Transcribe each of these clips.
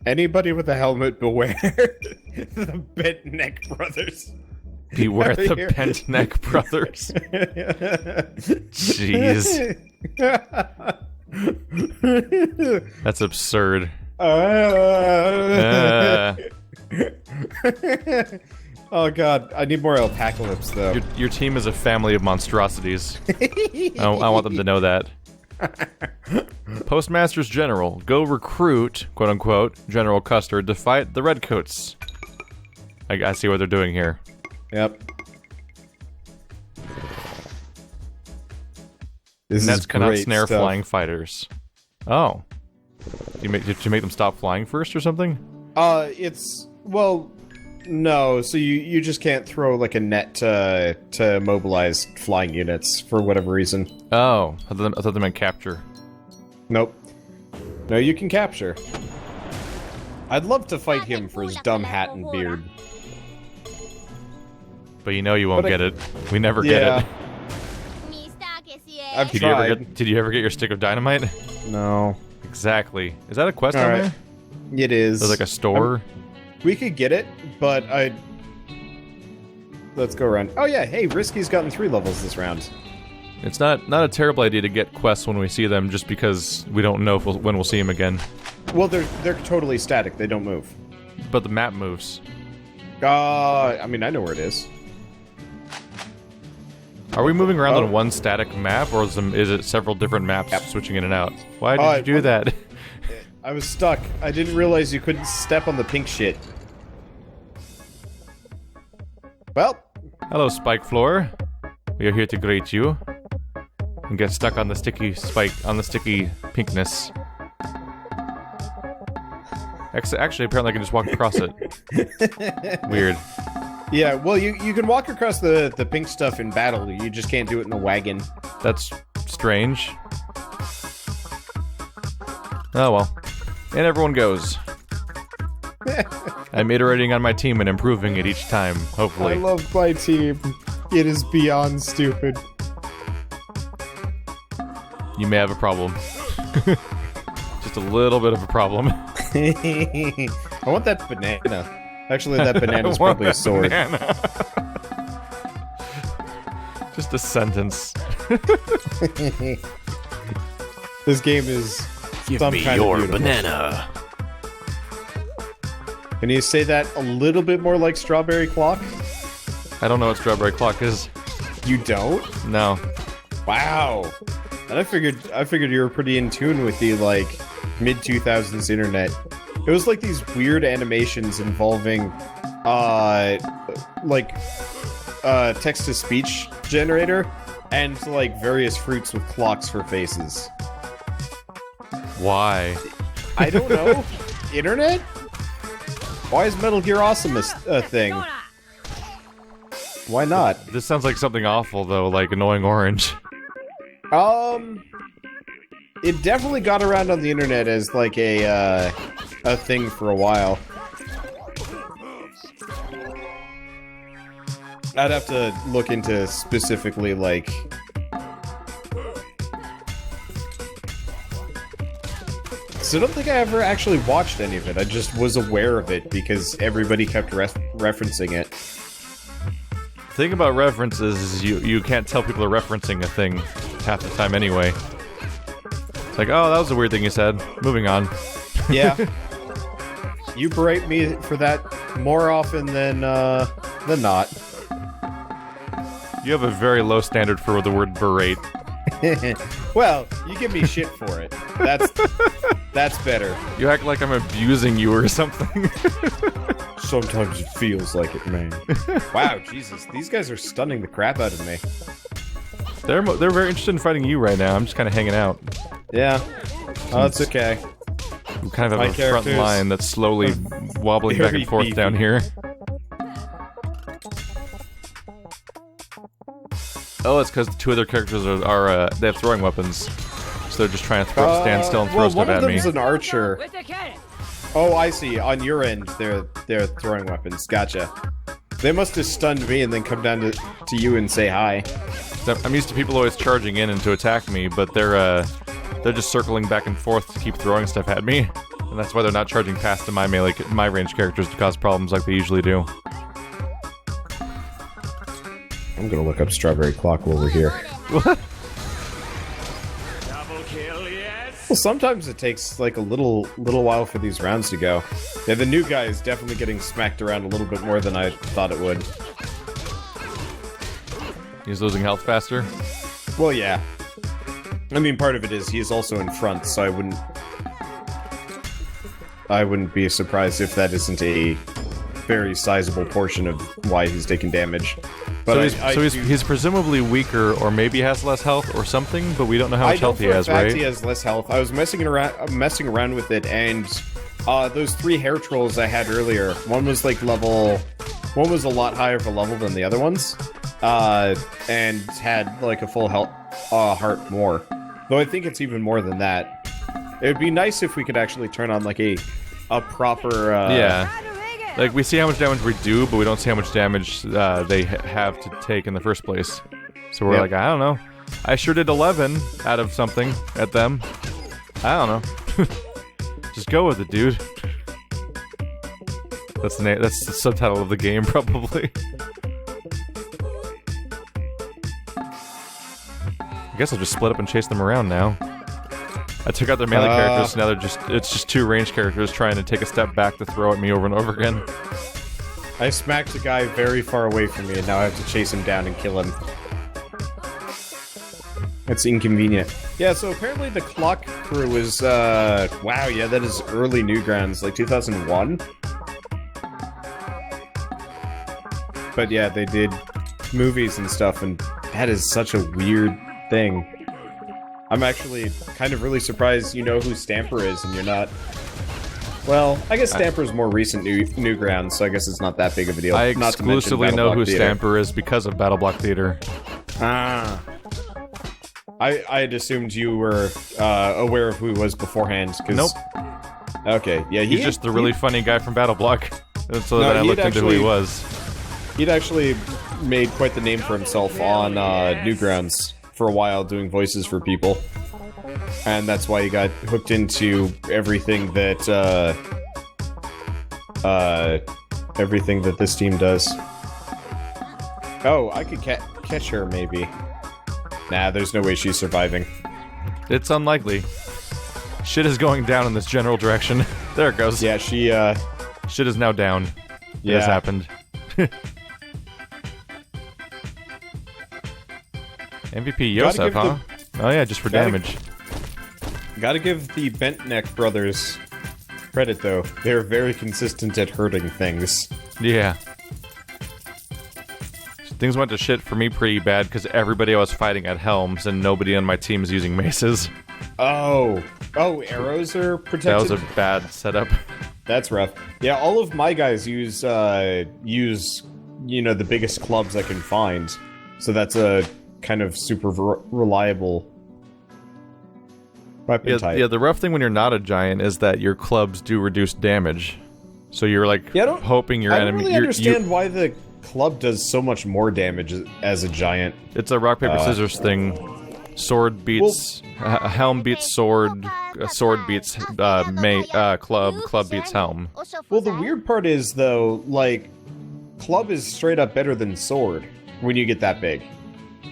Anybody with a helmet, beware the bent neck brothers. Beware the bent neck brothers. Jeez. That's absurd. Oh god, I need more apocalypse though. Your team is a family of monstrosities. I want them to know that. Postmaster's General, go recruit, quote-unquote, General Custer to fight the Redcoats. I see what they're doing here. Yep. This Nets is cannot great snare stuff. flying fighters. Oh. Did you make them stop flying first or something? Well, no, so you just can't throw, like, a net to mobilize flying units, for whatever reason. Oh, I thought they meant capture. Nope. No, you can capture. I'd love to fight him for his dumb hat and beard. But you know you won't get it. We never get it. I've Did you ever get your stick of dynamite? No. Exactly. Is that a quest on there? It is. There's like a store? We could get it, but let's go around. Oh yeah, hey, Risky's gotten 3 levels this round. It's not a terrible idea to get quests when we see them, just because we don't know when we'll see them again. Well, they're totally static. They don't move. But the map moves. I mean, I know where it is. Are we moving around on one static map, or is it several different maps switching in and out? Why did you do that? I was stuck. I didn't realize you couldn't step on the pink shit. Well. Hello, Spike Floor. We are here to greet you. And get stuck on the sticky pinkness. Actually, apparently I can just walk across it. Weird. Yeah, well, you can walk across the pink stuff in battle. You just can't do it in a wagon. That's strange. Oh well. And everyone goes. I'm iterating on my team and improving it each time, hopefully. I love my team. It is beyond stupid. You may have a problem. Just a little bit of a problem. I want that banana. Actually, that banana's probably a sword. Banana. Just a sentence. This game is Give me your banana. Can you say that a little bit more like Strawberry Clock? I don't know what Strawberry Clock is. You don't? No. Wow. And I figured you were pretty in tune with the, like, mid-2000s internet. It was like these weird animations involving, text-to-speech generator and, like, various fruits with clocks for faces. Why? I don't know. Internet? Why is Metal Gear Awesome a thing? Why not? This sounds like something awful, though, like Annoying Orange. It definitely got around on the internet as, like, a thing for a while. I'd have to look into specifically, like... So I don't think I ever actually watched any of it. I just was aware of it because everybody kept referencing it. The thing about references is you can't tell people are referencing a thing half the time anyway. It's like, oh, that was a weird thing you said. Moving on. Yeah. You berate me for that more often than not. You have a very low standard for the word berate. Well, you give me shit for it. That's better. You act like I'm abusing you or something. Sometimes it feels like it, man. Wow, Jesus, these guys are stunning the crap out of me. They're very interested in fighting you right now. I'm just kind of hanging out. Yeah. Oh, that's okay. We kind of have a front line that's slowly wobbling back and forth down here. Oh, it's because the 2 other characters are they have throwing weapons. So they're just trying to stand still and throw stuff at me. One of them's an archer. Oh, I see. On your end, they're throwing weapons. Gotcha. They must have stunned me and then come down to you and say hi. I'm used to people always charging in and to attack me, but they're just circling back and forth to keep throwing stuff at me. And that's why they're not charging past to my melee, my range characters to cause problems like they usually do. I'm gonna look up Strawberry Clock while we're here. What? Well, sometimes it takes like a little while for these rounds to go. Yeah, the new guy is definitely getting smacked around a little bit more than I thought it would. He's losing health faster? Well, yeah. I mean, part of it is he's also in front, so I wouldn't be surprised if that isn't a very sizable portion of why he's taking damage. But he's presumably weaker, or maybe has less health or something, but we don't know how much health he has, right? He has less health. I was messing around with it, and those 3 hair trolls I had earlier, one was like one was a lot higher of a level than the other ones, and had like a full health heart more. Though I think it's even more than that. It would be nice if we could actually turn on like a proper yeah. Like, we see how much damage we do, but we don't see how much damage they have to take in the first place. So we're like, I don't know. I sure did 11 out of something at them. I don't know. Just go with it, dude. That's the subtitle of the game, probably. I guess I'll just split up and chase them around now. I took out their melee characters, now it's just 2 ranged characters trying to take a step back to throw at me over and over again. I smacked a guy very far away from me, and now I have to chase him down and kill him. That's inconvenient. Yeah, so apparently the Clock crew is, wow, yeah, that is early Newgrounds, like 2001? But yeah, they did movies and stuff, and that is such a weird thing. I'm actually kind of really surprised you know who Stamper is and you're not. Well, I guess Stamper's more recent Newgrounds, so I guess it's not that big of a deal. I exclusively know who Stamper is because of BattleBlock Theater. Ah. I had assumed you were aware of who he was beforehand. Nope. Okay, yeah, he's just the really funny guy from BattleBlock. So then I looked into who he was. He'd actually made quite the name for himself on Newgrounds for a while, doing voices for people, and that's why he got hooked into everything that this team does. Oh, I could catch her maybe. Nah, there's no way she's surviving. It's unlikely. Shit is going down in this general direction. There it goes. Yeah, she shit is now down. Yeah. It has happened. MVP Yosef, huh? Oh yeah, just for damage. Gotta give the Bent Neck brothers credit, though. They're very consistent at hurting things. Yeah. Things went to shit for me pretty bad, because everybody I was fighting had helms, and nobody on my team is using maces. Oh, arrows are protected? That was a bad setup. That's rough. Yeah, all of my guys use, you know, the biggest clubs I can find. So that's a kind of super reliable weapon type. Yeah, the rough thing when you're not a giant is that your clubs do reduce damage. So you're like hoping your enemy. I don't really understand why the club does so much more damage as a giant. It's a rock paper scissors thing. Sword beats helm beats sword. Sword beats club. Club beats helm. Well, the weird part is though, like, club is straight up better than sword when you get that big.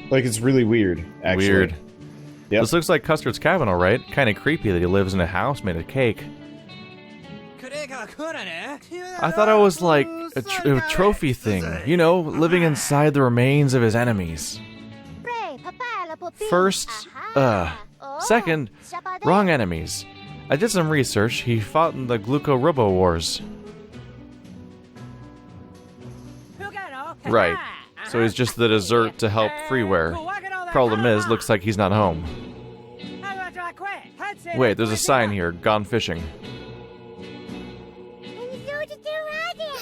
Like, it's really weird, actually. Weird. Yep. This looks like Custard's cabin, alright? Kind of creepy that he lives in a house made of cake. I thought it was like a trophy thing. You know, living inside the remains of his enemies. First, second, wrong enemies. I did some research. He fought in the Gluco Robo Wars. Right. So he's just the dessert to help freeware. Problem is, looks like he's not home. Wait, there's a sign here, gone fishing.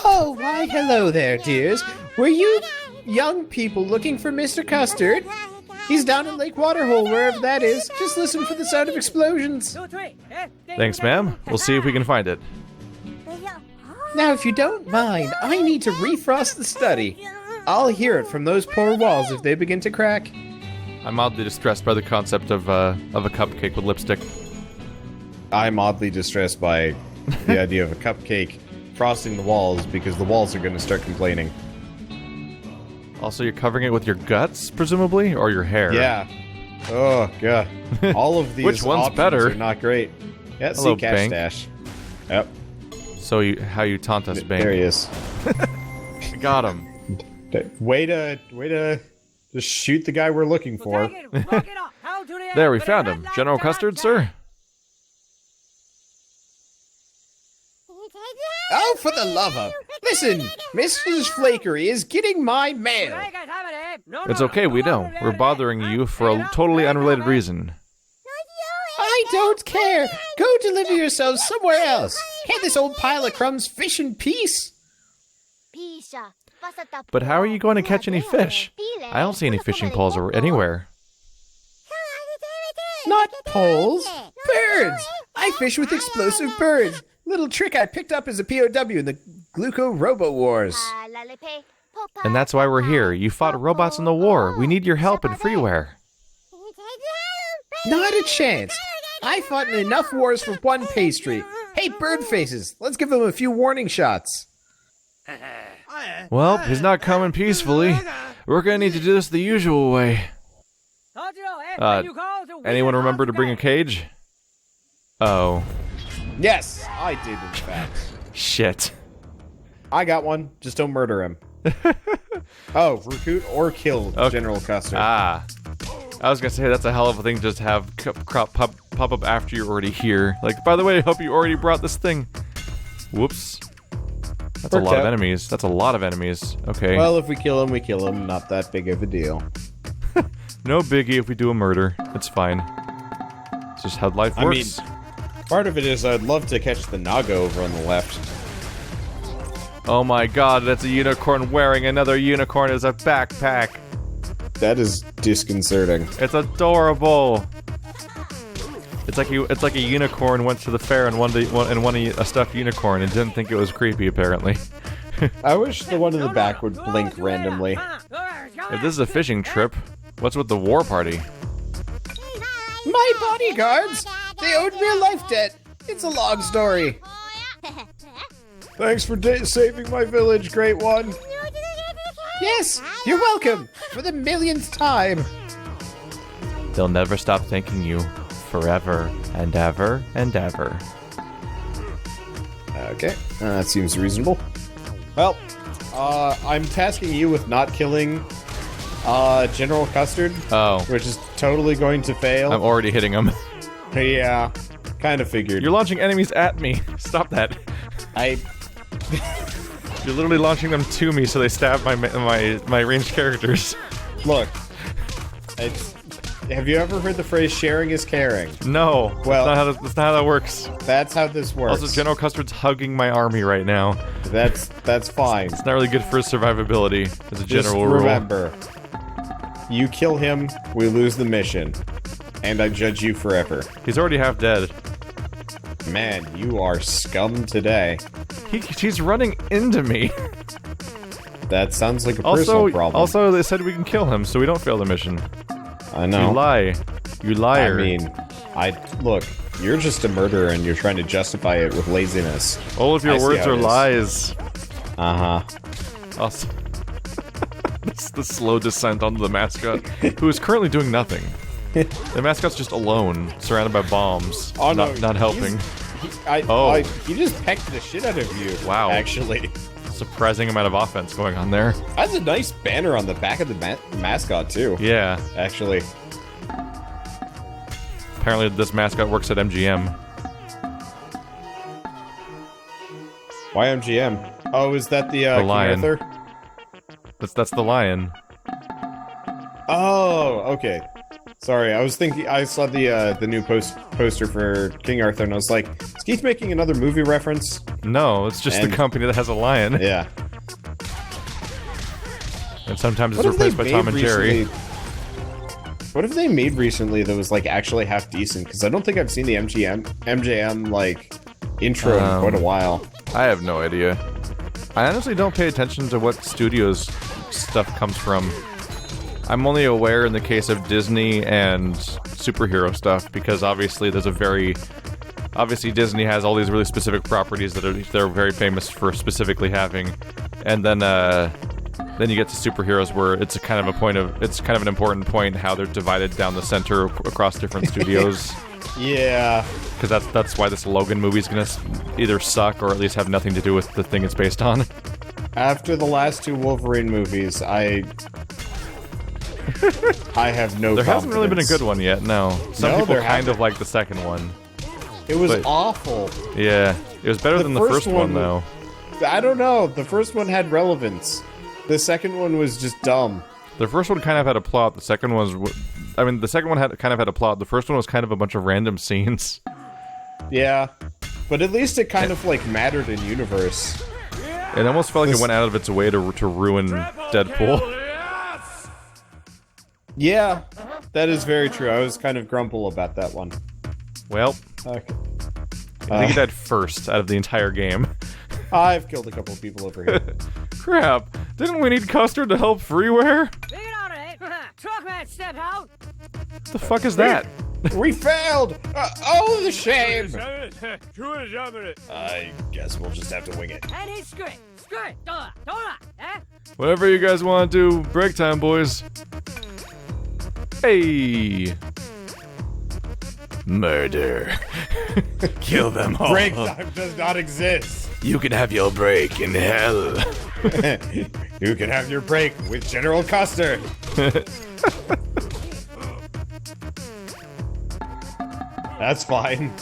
Oh, why hello there, dears. Were you young people looking for Mr. Custard? He's down in Lake Waterhole, wherever that is. Just listen for the sound of explosions. Thanks, ma'am. We'll see if we can find it. Now, if you don't mind, I need to refrost the study. I'll hear it from those poor walls if they begin to crack. I'm oddly distressed by the concept of a cupcake with lipstick. I'm oddly distressed by the idea of a cupcake frosting the walls because the walls are going to start complaining. Also, you're covering it with your guts, presumably, or your hair? Yeah. Oh, God. All of these Which one's options better? are not great. Yeah, Hello, see, Cash Bank. Stash. Yep. So how you taunt us, Bank. There he is. Got him. Way to just shoot the guy we're looking for. There, we found him. General Custard, sir? Oh, for the love of... Listen, Mrs. Flakery is getting my mail. It's okay, we know. We're bothering you for a totally unrelated reason. I don't care. Go deliver yourselves somewhere else. Can't this old pile of crumbs fish in peace? But how are you going to catch any fish? I don't see any fishing poles anywhere. Not poles. Birds. I fish with explosive birds. Little trick I picked up as a POW in the Gluco Robo Wars. And that's why we're here. You fought robots in the war. We need your help in freeware. Not a chance. I fought in enough wars for one pastry. Hey, bird faces, let's give them a few warning shots. Well, he's not coming peacefully. We're gonna need to do this the usual way. Anyone remember to bring a cage? Oh. Yes, I did, in fact. Shit. I got one. Just don't murder him. Oh, recruit or kill General Custer. Ah. I was gonna say, that's a hell of a thing to just have pop up after you're already here. Like, by the way, I hope you already brought this thing. Whoops. That's a lot of enemies. That's a lot of enemies. Okay. Well, if we kill him, we kill him. Not that big of a deal. No biggie if we do a murder. It's fine. It's just how life works. I mean, part of it is I'd love to catch the Naga over on the left. Oh my god, that's a unicorn wearing another unicorn as a backpack. That is disconcerting. It's adorable. It's like a unicorn went to the fair and won a stuffed unicorn and didn't think it was creepy, apparently. I wish the one in the back would blink randomly. If this is a fishing trip, what's with the war party? My bodyguards! They owed me a life debt. It's a long story. Thanks for saving my village, Great One. Yes, you're welcome. For the millionth time. They'll never stop thanking you. Forever and ever and ever. Okay, that seems reasonable. Well, I'm tasking you with not killing General Custard. Oh. Which is totally going to fail. I'm already hitting him. Yeah, kind of figured. You're launching enemies at me. Stop that. You're literally launching them to me so they stab my ranged characters. Look, have you ever heard the phrase "sharing is caring"? No. Well, that's not how that works. That's how this works. Also, General Custard's hugging my army right now. That's fine. It's not really good for his survivability as a general Just rule. remember, you kill him, we lose the mission, and I judge you forever. He's already half dead. Man, you are scum today. He's running into me. That sounds like a personal problem. Also, they said we can kill him, so we don't fail the mission. I know. You lie. You liar. I mean, look, you're just a murderer and you're trying to justify it with laziness. All of your words are lies. Uh-huh. Also, it's the slow descent onto the mascot, who is currently doing nothing. The mascot's just alone, surrounded by bombs, not helping. He just pecked the shit out of you. Wow. Actually. Surprising amount of offense going on there. That's a nice banner on the back of the mascot, too. Yeah. Actually. Apparently this mascot works at MGM. Why MGM? Oh, is that the King lion. Arthur? That's the lion. Oh, okay. Sorry, I was thinking. I saw the new poster for King Arthur, and I was like, "Is Keith making another movie reference?" No, it's just the company that has a lion. Yeah. And sometimes it's replaced by Tom and Jerry. What have they made recently that was like actually half decent? Because I don't think I've seen the MGM like intro in quite a while. I have no idea. I honestly don't pay attention to what studios stuff comes from. I'm only aware in the case of Disney and superhero stuff because obviously there's a very obviously Disney has all these really specific properties that they're very famous for specifically having, and then you get to superheroes where it's kind of an important point how they're divided down the center across different studios. Yeah, because that's why this Logan movie is gonna either suck or at least have nothing to do with the thing it's based on. After the last 2 Wolverine movies, I have no. There hasn't really been a good one yet. No, some people kind of like the second one. It was awful. Yeah, it was better than the first one though. I don't know. The first one had relevance. The second one was just dumb. The first one kind of had a plot. The second the second one kind of had a plot. The first one was kind of a bunch of random scenes. Yeah, but at least it kind of like mattered in universe. It almost felt like it went out of its way to ruin Deadpool. Yeah, that is very true. I was kind of grumble about that one. Well, okay. I think he died first out of the entire game. I've killed a couple of people over here. Crap! Didn't we need Custard to help Freeware? Step out. What the fuck is that? We failed! Oh, the shame! I guess we'll just have to wing it. Whatever you guys want to do, break time, boys. Hey! Murder. Kill them all. Break time does not exist. You can have your break in hell. You can have your break with General Custer. That's fine.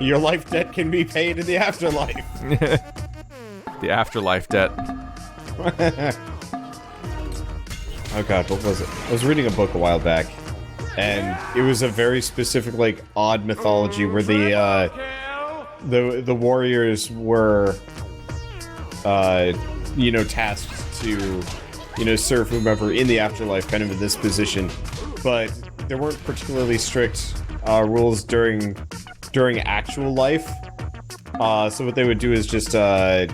Your life debt can be paid in the afterlife. The afterlife debt. Oh god, what was it? I was reading a book a while back, and it was a very specific, like, odd mythology where the warriors were, tasked to, serve whomever in the afterlife, kind of in this position, but there weren't particularly strict rules during actual life. So what they would do is just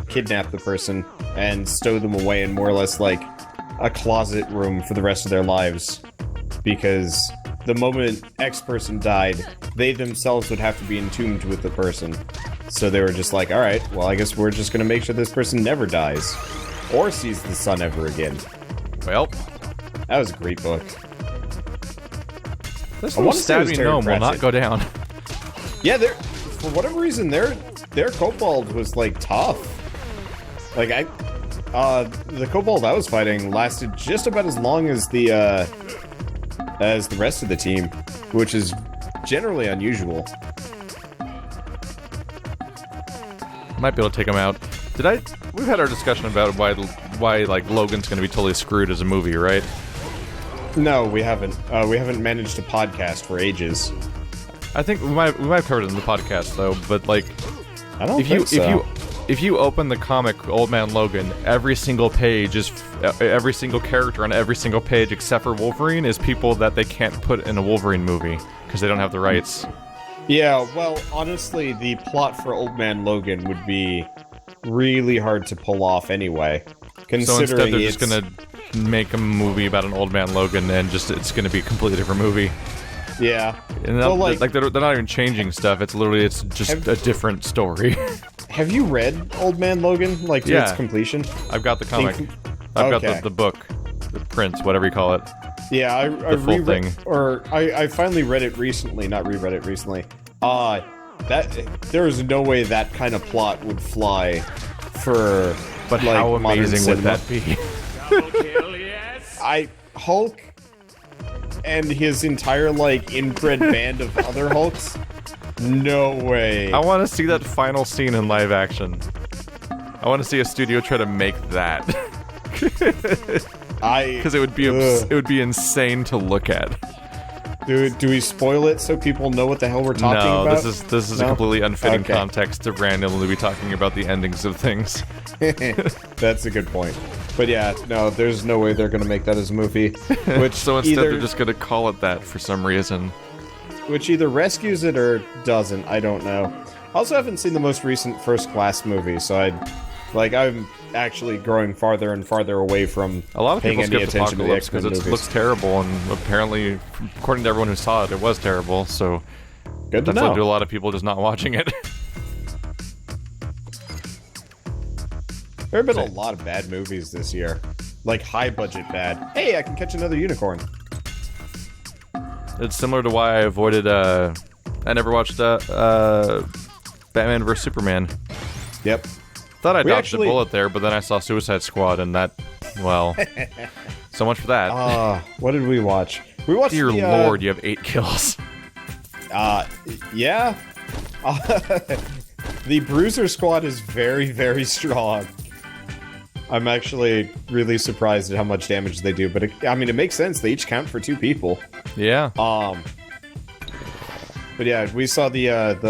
kidnap the person and stow them away in more or less like a closet room for the rest of their lives, because the moment X person died, they themselves would have to be entombed with the person. So they were just like, alright, well, I guess we're just gonna make sure this person never dies. Or sees the sun ever again. Well, that was a great book. This little stabby gnome will not go down. Yeah, for whatever reason, their kobold was, like, tough. Like, the kobold I was fighting lasted just about as long as the rest of the team, which is generally unusual. Might be able to take him out. We've had our discussion about why like Logan's gonna be totally screwed as a movie, right? No, we haven't. We haven't managed to podcast for ages. I think we might have covered it in the podcast though, but like, I don't think so. If you open the comic Old Man Logan, every single page is every single character on every single page except for Wolverine is people that they can't put in a Wolverine movie because they don't have the rights. Yeah, well, honestly, the plot for Old Man Logan would be really hard to pull off anyway. Considering so instead they're just gonna make a movie about an Old Man Logan and it's gonna be a completely different movie. Yeah. And well, they're not even changing stuff, it's just a different story. Have you read Old Man Logan, like, to its completion? I've got the comic. I've got the book. The print, whatever you call it. Yeah, I full thing. Or I finally read it recently, not reread it recently. There is no way that kind of plot would fly for, but like, how amazing would that be? Hulk and his entire, like, inbred band of other Hulks? No way. I want to see that final scene in live action. I want to see a studio try to make that. Because it would be insane to look at. Do we spoil it so people know what the hell we're talking about? No, this is a completely unfitting context to randomly be talking about the endings of things. That's a good point. But yeah, no, there's no way they're gonna make that as a movie. Which so instead they're just gonna call it that for some reason. Which either rescues it or doesn't, I don't know. I also haven't seen the most recent First Class movie, so I'm actually growing farther and farther away from a lot of people paying any skipped attention to the Apocalypse X-Men because it looks terrible, and apparently, according to everyone who saw it, it was terrible, so Good to That's led to a know. lot of people just not watching it. There have been a lot of bad movies this year. Like, high-budget bad. Hey, I can catch another unicorn. It's similar to why I avoided, I never watched, Batman vs. Superman. Yep. Thought I We dodged actually- a bullet there, but then I saw Suicide Squad, and that, well, so much for that. What did we watch? We watched Dear the, Lord, you have 8 kills. Yeah. The Bruiser Squad is very, very strong. I'm actually really surprised at how much damage they do, but I mean, it makes sense. They each count for 2 people. Yeah. But yeah, we saw the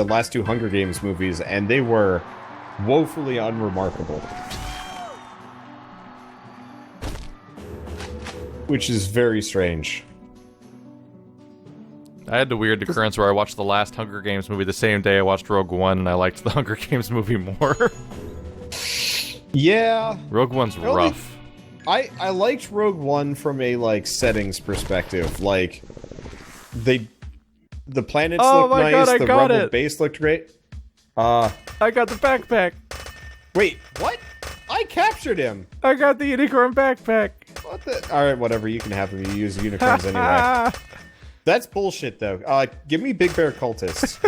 last 2 Hunger Games movies, and they were woefully unremarkable. Which is very strange. I had the weird occurrence where I watched the last Hunger Games movie the same day I watched Rogue One, and I liked the Hunger Games movie more. Yeah. Rogue One's rough. I liked Rogue One from a, like, settings perspective. Like, the planets looked my nice, God, I the got Rebel it. base looked great. I got the backpack. Wait, what? I captured him! I got the unicorn backpack. What the? Alright, whatever, you can have him. You use unicorns anyway. That's bullshit, though. Give me Big Bear Cultists.